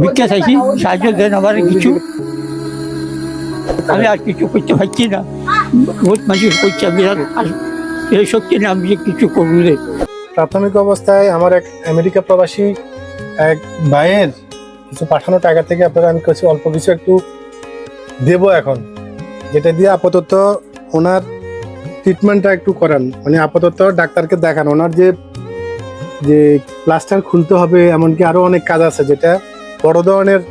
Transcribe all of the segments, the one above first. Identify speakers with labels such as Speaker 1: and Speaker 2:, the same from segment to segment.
Speaker 1: ভিক্ষা চাইছি, সাহায্য দেন আমার কিছু। আমি আর কিছু করতে পারছি না, বহুত মানুষ করছে, আমি আর এই শক্তি না আমি যে কিছু করবো রে।
Speaker 2: প্রাথমিক অবস্থায় আমার এক আমেরিকা প্রবাসী এক ভাইয়ের কিছু পাঠানো টাকা থেকে আপনারা আমি কিছু অল্প কিছু একটু দেবো এখন, যেটা দিয়ে আপাতত ওনার ট্রিটমেন্টটা একটু করান, মানে আপাতত ডাক্তারকে দেখান। ওনার যে যে প্লাস্টার খুলতে হবে, এমনকি আরো অনেক কাজ আছে যেটা বড় ধরনের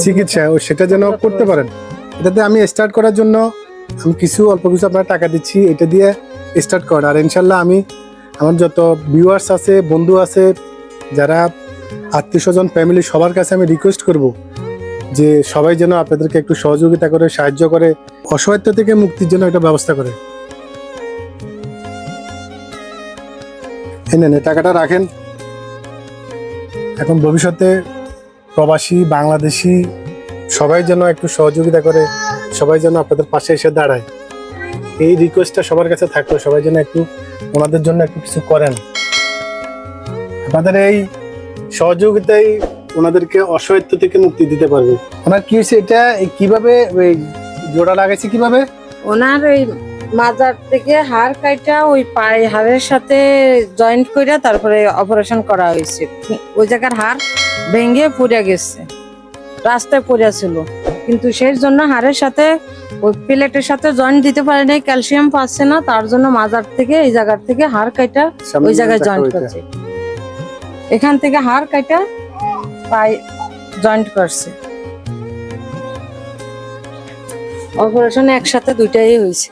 Speaker 2: চিকিৎসা, ও সেটা যেন করতে পারেন। এটাতে আমি স্টার্ট করার জন্য আমি কিছু অল্প কিছু আপনার টাকা দিচ্ছি, এটা দিয়ে স্টার্ট করেন। আর ইনশাল্লাহ আমি আমার যত ভিউয়ার্স আছে, বন্ধু আছে, যারা আত্মীয় স্বজন, ফ্যামিলি, সবার কাছে আমি রিকোয়েস্ট করব যে সবাই যেন আপনাদেরকে একটু সহযোগিতা করে, সাহায্য করে, অসহায়ত্ব থেকে মুক্তির জন্য একটা ব্যবস্থা করে। এই নেন, এই টাকাটা রাখেন। এখন ভবিষ্যতে প্রবাসী বাংলাদেশি সবাই যেন একটু সহযোগিতা করে, সবাই যেন আপনাদের পাশে এসে দাঁড়ায়, এই রিকোয়েস্টটা সবার কাছে থাকলো। সবাই যেন একটু ওনাদের জন্য একটু কিছু করেন। আপনাদের এই সহযোগিতাই ওনাদেরকে অসহায়ত্ব থেকে মুক্তি দিতে পারবে। ওনার কি হয়েছে, এটা কিভাবে জোড়া লাগাইছে কিভাবে?
Speaker 3: ওনার ওই মাজার থেকে হাড় কাটা ওই পায়ে হাড়ের সাথে জয়েন্ট করে তারপরে অপারেশন করা হয়েছে। ওই জায়গার হাড় ভেঙে পড়ে গেছে, রাস্তায় পড়ে ছিল, কিন্তু সেই জন্য হাড়ের সাথে ওই প্লেটের সাথে জয়েন্ট দিতে পারে নাই, ক্যালসিয়াম পাচ্ছে না, তার জন্য মাজার থেকে এই জায়গার থেকে হাড় কাটা ওই জায়গায় জয়েন্ট করছে। এখান থেকে হাড় কাটা পায়ে জয়েন্ট করছে। অপারেশন একসাথে দুইটাই হয়েছে।